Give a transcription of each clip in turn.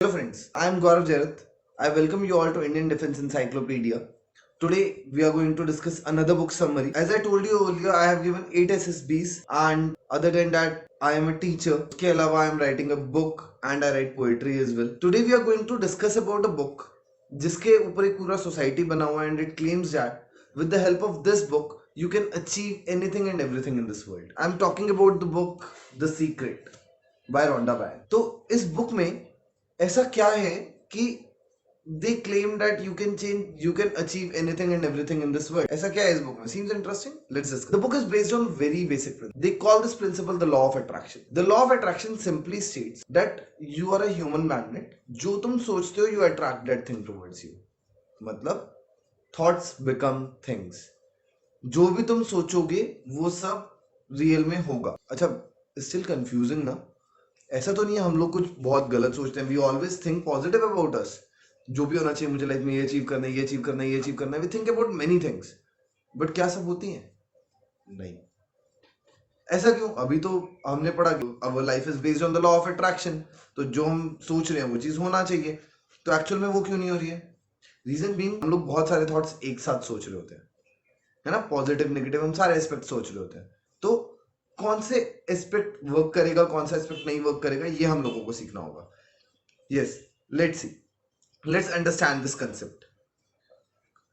Hello friends, I am Gaurav Jarath. I welcome you all to Indian Defense Encyclopedia. Today we are going to discuss another book summary. As I told you earlier, I have given 8 SSBs and other than that, I am a teacher. इसके अलावा I am writing a book and I write poetry as well. Today we are going to discuss about a book जिसके ऊपर एक पूरा society बना हुआ है and it claims that with the help of this book you can achieve anything and everything in this world. I am talking about the book The Secret by Rhonda Byrne. तो इस book में ऐसा क्या है कि they claim that you can achieve anything and everything in this world. ऐसा क्या है इस बुक में? Seems interesting. Let's discuss. The book is based on very basic principle. They call this principle the law of attraction. The law of attraction simply states that you are a human magnet. जो तुम सोचते हो you attract that thing towards you. मतलब thoughts become things. जो भी तुम सोचोगे वो सब रियल में होगा. अच्छा, स्टिल कंफ्यूजिंग ना? ऐसा तो नहीं है हम लोग कुछ बहुत गलत सोचते हैं. We always think positive about us. जो भी होना चाहिए मुझे लाइफ में ये अचीव करना है, ये अचीव करना है, ये अचीव करना है. We think about many things. But क्या सब होती हैं? नहीं. ऐसा क्यों? अभी तो हमने पढ़ा कि our life is based on the law of attraction. तो जो हम सोच रहे हैं वो चीज होना चाहिए. तो एक्चुअल में वो क्यों नहीं हो रही है? रीजन बीइंग हम लोग बहुत सारे थॉट्स एक साथ सोच रहे होते हैं, है ना. पॉजिटिव नेगेटिव हम सारे एस्पेक्ट सोच रहे होते हैं. तो कौन से एस्पेक्ट वर्क करेगा, कौन सा एस्पेक्ट नहीं वर्क करेगा, ये हम लोगों को सीखना होगा. Yes, let's see, let's understand this concept.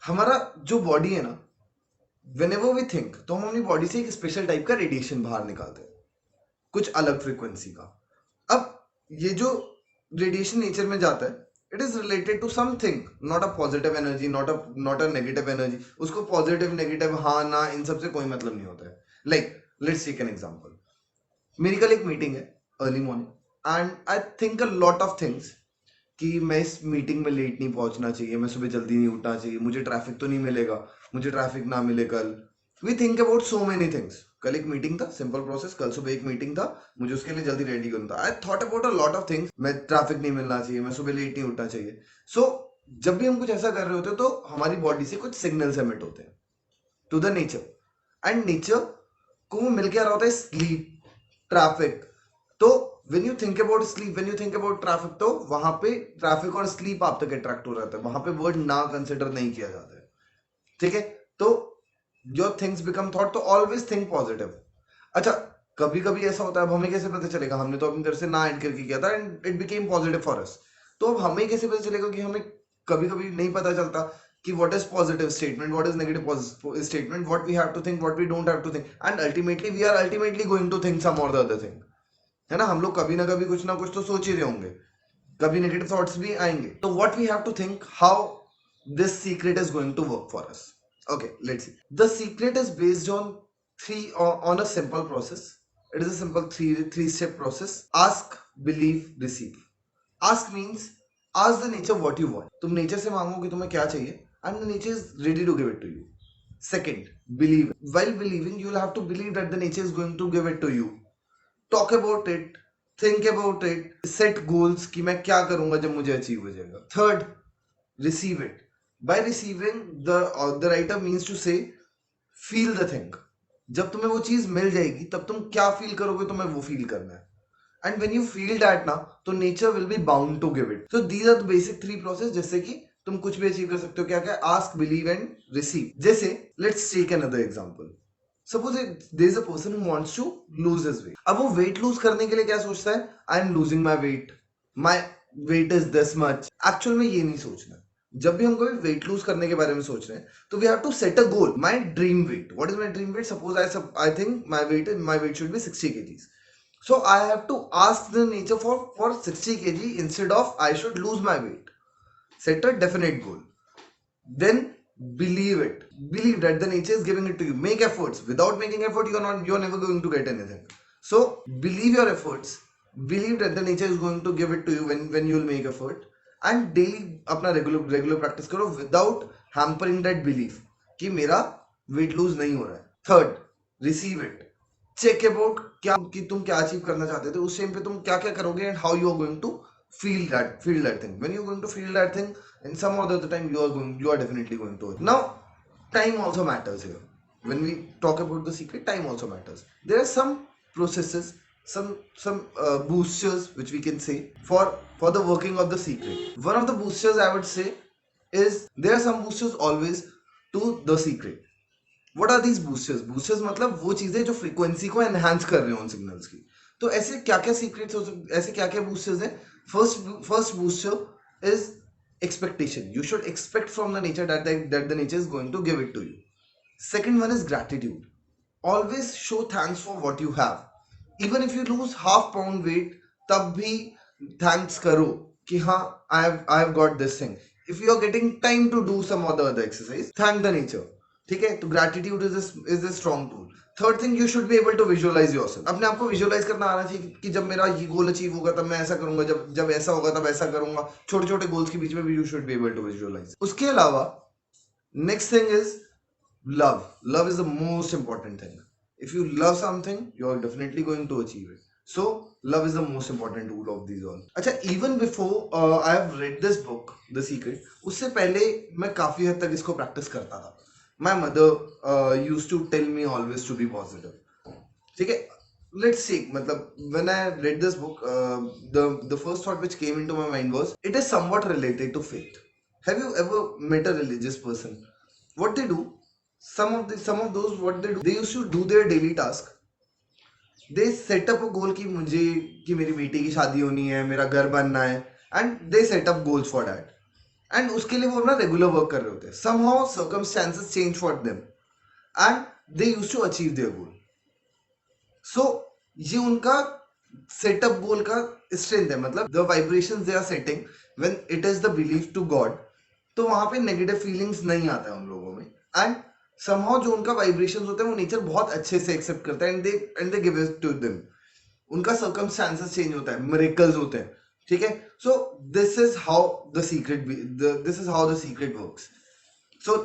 हमारा जो बॉडी है ना, व्हेनेवर वी थिंक तो हम अपनी बॉडी से एक स्पेशल टाइप का रेडिएशन बाहर निकालते हैं, कुछ अलग फ्रीक्वेंसी का. अब ये जो रेडिएशन नेचर में जाता है, it is related to something, not a positive energy, not a negative energy. उसको पॉजिटिव नेगेटिव हाँ ना इन सबसे कोई मतलब नहीं होता है. Like let's take an example. मेरी कल एक मीटिंग है early morning and I think a lot of things कि मैं इस मीटिंग में लेट नहीं पहुंचना चाहिए, मैं सुबह जल्दी नहीं उठना चाहिए, मुझे ट्रैफिक तो नहीं मिलेगा, मुझे ट्रैफिक ना मिले कल. We think about so many things. कल एक मीटिंग था, सिंपल प्रोसेस. कल सुबह एक मीटिंग था, मुझे उसके लिए जल्दी रेडी करना था. I thought about a lot of things. मैं ट्रैफिक नहीं मिलना चाहिए, मैं सुबह लेट नहीं उठना चाहिए. सो जब भी हम कुछ ऐसा कर रहे होते हैं तो हमारी बॉडी से कुछ सिग्नल्स एमिट होते हैं to the nature. And nature को मिल के आ रहा होता है स्लीप, ट्रैफिक. तो when you think about sleep, when you think about traffic, तो वहां पे ट्रैफिक और स्लीप आप तक अट्रैक्ट हो जाता है. वहां पे वर्ड ना कंसिडर नहीं किया जाता है. ठीक है. तो योर थिंग्स बिकम थॉट. तो ऑलवेज थिंक पॉजिटिव. अच्छा, कभी कभी ऐसा होता है, अब हमें कैसे पता चलेगा? हमने तो अपनी तरफ से ना ऐड करके किया था and it became positive for us. तो अब हमें कैसे पता चलेगा कि हमें कभी कभी नहीं पता चलता कि what is positive statement, what is negative statement, what we have to think, what we don't have to think, and ultimately we are ultimately going to think some or the other thing, है ना. हम लोग कभी ना कुछ तो सोच ही रहे होंगे, कभी नेगेटिव थॉट्स भी आएंगे. तो what we have to think, how this secret is going to work for us. Okay, let's see. The secret is based on three on a simple process. It is a simple three step process. Ask, believe, receive. Ask means ask the nature what you want. तुम nature से मांगो कि तुम्हें क्या चाहिए and the nature is ready to give it to you. Second, believe. While believing you will have to believe that the nature is going to give it to you. Talk about it, think about it, set goals कि मैं क्या करूंगा जब मुझे achieve हो जाएगा. Third, receive it. By receiving the writer means to say feel the thing. जब तुम्हें वो चीज मिल जाएगी तब तुम क्या फील करोगे, तुम्हें वो फील करना है. And when you feel that ना, तो nature will be bound to give it. So these are the basic three process जिससे कि तुम कुछ भी अचीव कर सकते हो. क्या क्या? Ask, believe and receive. जैसे let's take another example. Suppose there is a person who wants to lose his weight. अब वो वेट लूज करने के लिए क्या सोचता है? I am losing my weight is this much. Actual में ये नहीं सोचना. जब भी हम कोई वेट लूज करने के बारे में सोच रहे हैं तो we have to set a goal. My dream weight, what is my dream weight? Suppose I think my weight should be 60 kgs. So I have to ask the nature for 60 kg instead of I should lose my weight. Set a definite goal. Then believe it. Believe that the nature is giving it to you. Make efforts. Without making effort, you're never going to get anything. So believe your efforts. Believe that the nature is going to give it to you when you will make effort. And daily अपना regular practice करो without hampering that belief कि मेरा weight lose नहीं हो रहा है. Third, receive it. Check about क्या कि तुम क्या अचीव करना चाहते थे, उस टाइम पे तुम क्या क्या करोगे and how you are going to feel that thing. When you're going to feel that thing, in some or the other time you are definitely going to. Now time also matters here. When we talk about the secret, time also matters. There are some processes some boosters which we can say for the working of the secret. One of the boosters I would say is there are some boosters always to the secret. What are these boosters? Boosters मतलब वो चीजें जो frequency को enhance कर रहे हो उन signals की. तो ऐसे क्या क्या सीक्रेट्स हो सकते, ऐसे क्या क्या बूस्टर्स हैं? First booster is expectation. You should expect from the nature that the nature is going to give it to you. Second one is gratitude. Always show thanks for what you have. Even if you lose half pound weight, तब भी thanks करो कि हाँ I have got this thing. If you are getting time to do some other exercise, thank the nature. ठीक है, तो gratitude is a strong tool. Third thing, you should be able to visualize yourself. अपने आप को visualise करना आना चाहिए कि जब मेरा ये गोल अचीव होगा तब मैं ऐसा करूंगा, जब ऐसा होगा तब ऐसा करूंगा. छोटे छोटे गोल्स के बीच में भी you should be able to visualize. उसके अलावा next thing is love. Love is the most important thing. If you love something, you are definitely going to achieve it. So love is the most important tool of these all. अच्छा, even before I have read this book The Secret, उससे पहले मैं काफी हद तक इसको practice करता था. My mother used to tell me always to be positive. ठीक है, let's see, मतलब when I read this book, the first thought which came into my mind was it is somewhat related to faith. Have you ever met a religious person? What they do, some of those, what they do, they used to do their daily task. They set up a goal कि मुझे, कि मेरी बेटी की शादी होनी है, मेरा घर बनना है, and they set up goals for that. And उसके लिए वो अपना रेगुलर वर्क कर रहे होते हैं. Somehow circumstances change for them and they used to achieve their goal. So ये उनका सेटअप गोल का स्ट्रेंथ है. मतलब the vibrations they are setting when it is the belief to God, तो वहां पे नेगेटिव फीलिंग्स नहीं आता है उन लोगों में. एंड समहाउ जो उनका वाइब्रेशंस होते हैं वो नेचर बहुत अच्छे से एक्सेप्ट करता है and they give it to them. उनका सर्कमस्टेंसेस चेंज होता है, मिरेकल्स होते हैं. ठीक है, so this is how the secret works. So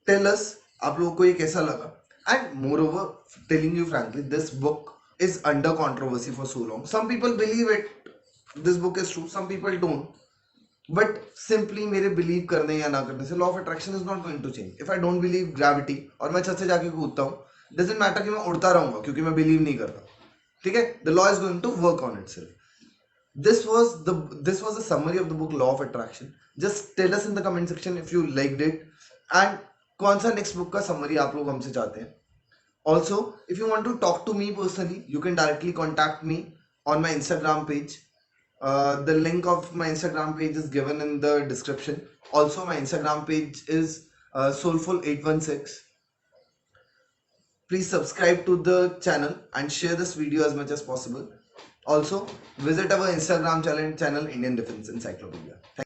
tell us, आप लोगों को ये कैसा लगा? And moreover, telling you frankly, this book is under controversy for so long. Some people believe it, this book is true, some people don't. But simply मेरे believe करने या ना करने से law of attraction is not going to change. If I don't believe gravity और मैं छत से जाके कूदता हूँ, doesn't matter कि मैं उड़ता रहूंगा क्योंकि मैं believe नहीं करता. ठीक है, the law is going to work on itself. This was a summary of the book Law of Attraction. Just tell us in the comment section if you liked it and कौन सा next book का summary आप लोग हमसे चाहते हैं. Also, if you want to talk to me personally, you can directly contact me on my Instagram page. The link of my Instagram page is given in the description. Also, my Instagram page is soulful816. Please subscribe to the channel and share this video as much as possible. Also, visit our Instagram channel Indian Defense Encyclopedia. Thank you.